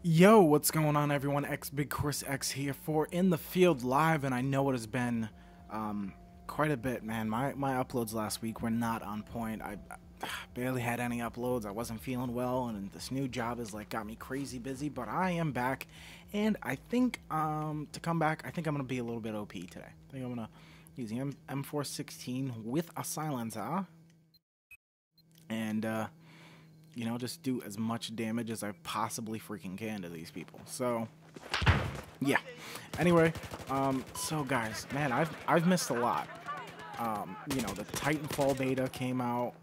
Yo, what's going on, everyone? xbiggchrisx here for In the Field Live, and I know it has been quite a bit, man. My uploads last week were not on point. I barely had any uploads. I wasn't feeling well, and this new job has got me crazy busy. But I am back, and I think to come back, I think I'm gonna be a little bit OP today. I think I'm gonna use the M416 with a silencer, and you know, just do as much damage as I possibly freaking can to these people. So, yeah. Anyway, so guys, man, I've missed a lot. You know, the Titanfall beta came out,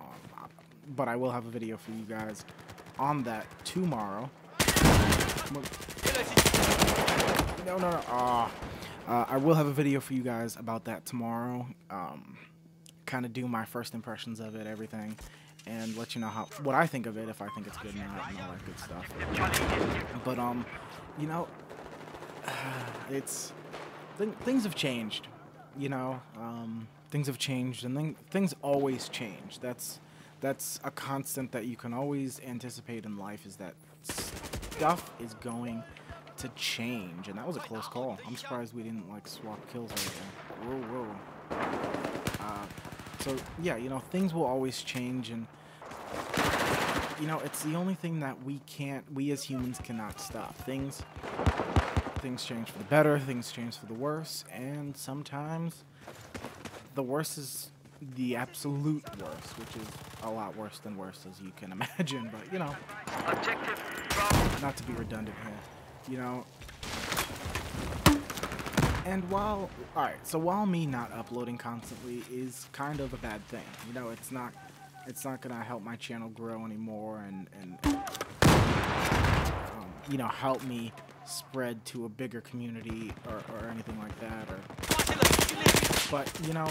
but I will have a video for you guys on that tomorrow. No. I will have a video for you guys about that tomorrow. Kind of do my first impressions of it, everything, and let you know what I think of it, if I think it's good or not, and all that good stuff. But you know, things have changed. You know, things have changed, and things always change. That's a constant that you can always anticipate in life, is that stuff is going to change. And that was a close call. I'm surprised we didn't swap kills right there. Whoa. So yeah, you know, things will always change, and you know, it's the only thing that we as humans cannot stop. Things change for the better, things change for the worse, and sometimes the worst is the absolute worst, which is a lot worse than worse, as you can imagine. But you know, not to be redundant here, you know. And while me not uploading constantly is kind of a bad thing, you know, it's not gonna help my channel grow anymore, and you know, help me spread to a bigger community or anything like that. But you know,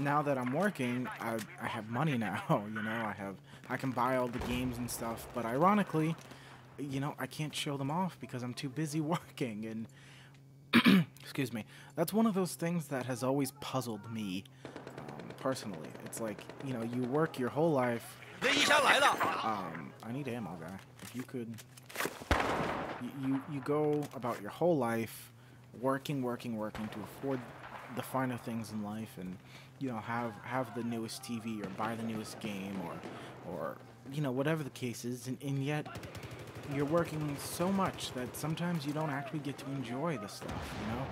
now that I'm working, I have money now. You know, I can buy all the games and stuff. But ironically, you know, I can't show them off because I'm too busy working. And excuse me, that's one of those things that has always puzzled me personally. It's like, you know, you work your whole life. I need ammo, guy. If you could, you go about your whole life working to afford the finer things in life, and you know, have the newest TV or buy the newest game, or you know, whatever the case is, and yet you're working so much that sometimes you don't actually get to enjoy the stuff, you know?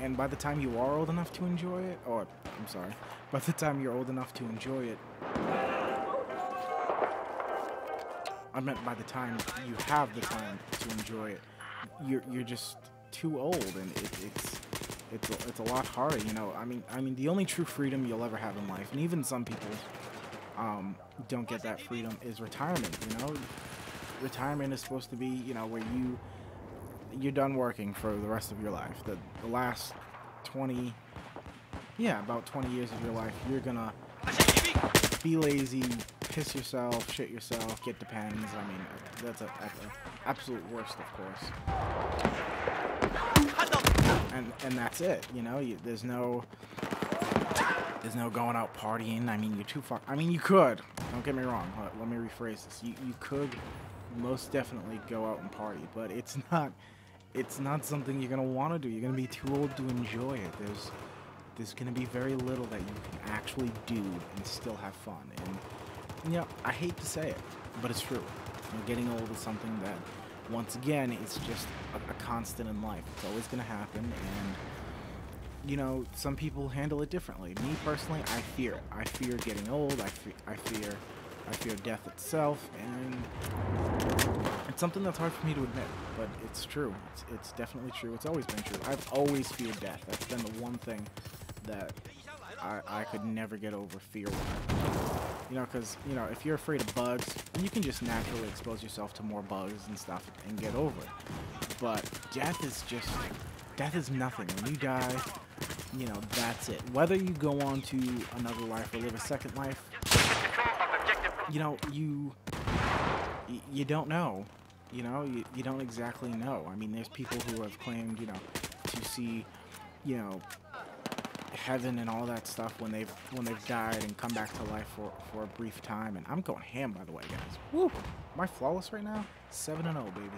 And by the time you are old enough to enjoy it, or, I'm sorry, by the time you're old enough to enjoy it, I meant by the time you have the time to enjoy it, you're just too old, and it's a lot harder, you know? I mean, the only true freedom you'll ever have in life, and even some people don't get that freedom, is retirement, you know? Retirement is supposed to be, you know, where you're done working for the rest of your life. The last 20, yeah, about 20 years of your life, you're gonna be lazy, piss yourself, shit yourself, get depends. I mean, that's a absolute worst, of course. And that's it. You know, there's no going out partying. I mean, you're too far. I mean, you could. Don't get me wrong. Let me rephrase this. You could most definitely go out and party, but it's not something you're gonna want to do. You're gonna be too old to enjoy it. There's gonna be very little that you can actually do and still have fun. And you know, I hate to say it, but it's true. You know, getting old is something that, once again, it's just a constant in life. It's always gonna happen, and you know, some people handle it differently. Me personally, I fear it. I fear getting old. I fear death itself, and it's something that's hard for me to admit, but it's true. It's definitely true. It's always been true. I've always feared death. That's been the one thing that I could never get over, fear-wise. You know, because, you know, if you're afraid of bugs, you can just naturally expose yourself to more bugs and stuff and get over it. But death is nothing. When you die, you know, that's it. Whether you go on to another life or live a second life, you know, you don't know. You know, you don't exactly know. I mean, there's people who have claimed, you know, to see, you know, heaven and all that stuff when they've died and come back to life for a brief time. And I'm going ham, by the way, guys. Woo! Am I flawless right now? 7-0, baby.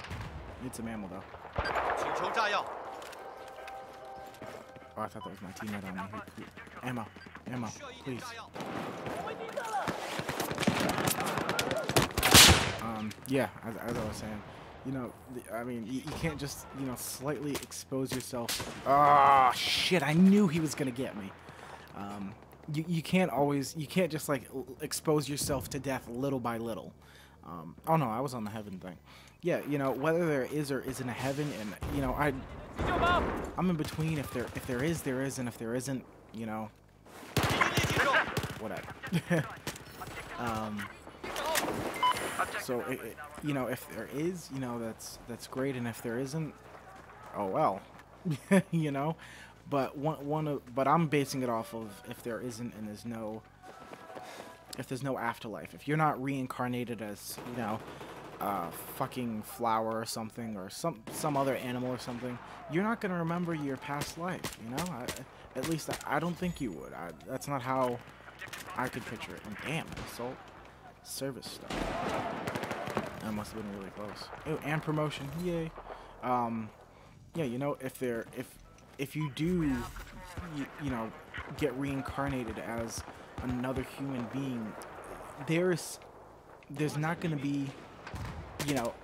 Need some ammo though. Oh, I thought that was my teammate on me. Here. Ammo. Ammo. Please. Yeah, as I was saying, you know, I mean, you can't just, you know, slightly expose yourself. Oh, shit, I knew he was going to get me. You can't just, like, expose yourself to death little by little. Oh, no, I was on the heaven thing. Yeah, you know, whether there is or isn't a heaven, and, you know, I'm in between. If there is, there is, and if there isn't, you know, whatever. So, you know, if there is, you know, that's great, and if there isn't, oh well, you know. But but I'm basing it off of if there isn't and there's no afterlife. If you're not reincarnated as, you know, fucking flower or something, or some other animal or something, you're not gonna remember your past life. You know, at least I don't think you would. That's not how I could picture it. And damn, assault service stuff. That must have been really close. Oh, and promotion, yay. Yeah, you know, if you do, you know, get reincarnated as another human being, there's not going to be, you know,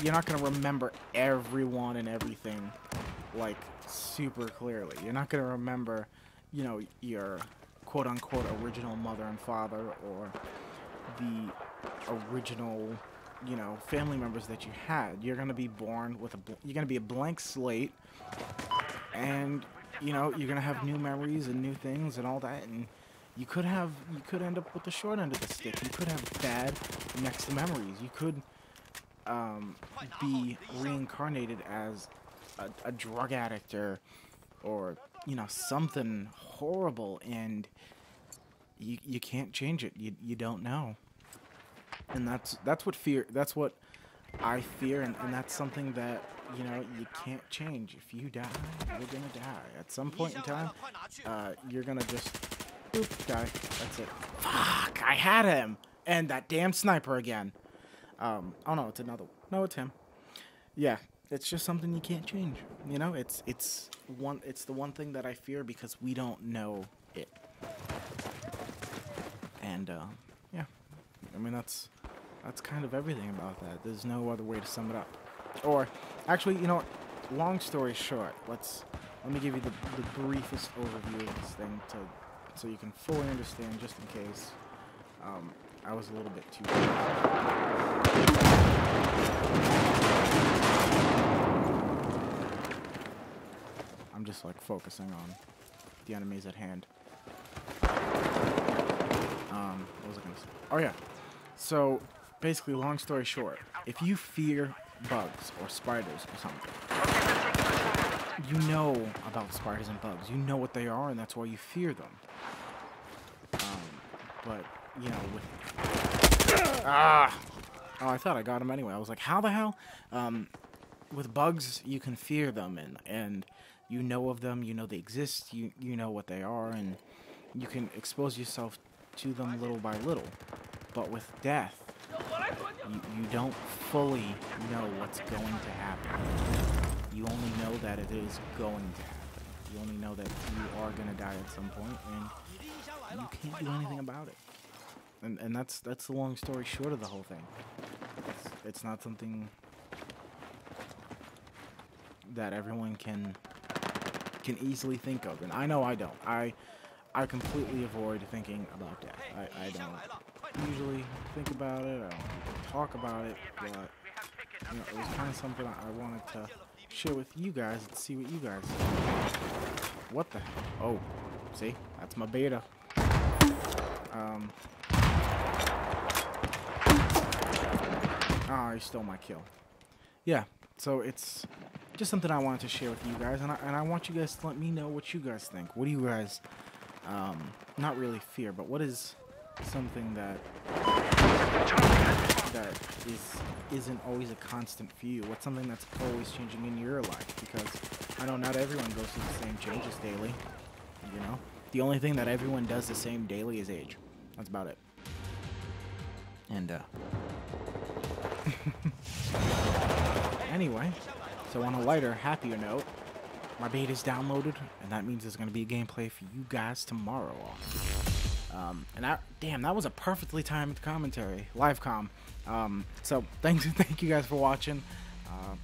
you're not going to remember everyone and everything, like, super clearly. You're not going to remember, you know, your quote-unquote original mother and father, or the original, you know, family members that you had. You're going to be born with you're going to be a blank slate, and, you know, you're going to have new memories and new things and all that, and you could end up with the short end of the stick. You could have bad next memories. You could be reincarnated as a drug addict, or you know, something horrible, and you can't change it. You don't know. And that's what I fear, and that's something that, you know, you can't change. If you die, you're gonna die. At some point in time, you're gonna just boop, die. That's it. Fuck, I had him! And that damn sniper again. Oh no, it's another one. No, it's him. Yeah, it's just something you can't change. You know, it's the one thing that I fear, because we don't know it. And yeah, I mean, that's kind of everything about that. There's no other way to sum it up. Or actually, you know what? Long story short, let me give you the briefest overview of this thing so you can fully understand, just in case I was a little bit too. I'm just like focusing on the enemies at hand. What was I gonna say? Oh yeah. So basically, long story short, if you fear bugs or spiders or something, you know about spiders and bugs. You know what they are, and that's why you fear them. But you know, oh, I thought I got him anyway. I was like, how the hell? With bugs, you can fear them, and you know of them. You know they exist. You know what they are, and you can expose yourself to them little by little. But with death, you don't fully know what's going to happen. You only know that it is going to happen. You only know that you are going to die at some point, and you can't do anything about it. And that's the long story short of the whole thing. It's not something that everyone can easily think of, and I know I don't. I completely avoid thinking about death. I don't usually think about it. I don't talk about it, but you know, it was kind of something I wanted to share with you guys and see what you guys think. What the hell? Oh, see, that's my beta. Ah, he stole my kill. Yeah, so it's just something I wanted to share with you guys, and I want you guys to let me know what you guys think. What do you guys, not really fear, but what is something that isn't always a constant for you? What's something that's always changing in your life? Because I know not everyone goes through the same changes daily. You know, the only thing that everyone does the same daily is age. That's about it. And Anyway, so on a lighter, happier note, my beta is downloaded, and that means there's going to be a gameplay for you guys tomorrow. Damn, that was a perfectly timed commentary, live com. So thank you guys for watching.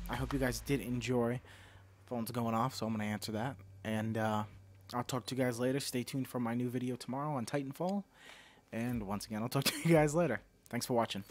I hope you guys did enjoy. Phone's going off, so I'm going to answer that. And I'll talk to you guys later. Stay tuned for my new video tomorrow on Titanfall. And once again, I'll talk to you guys later. Thanks for watching.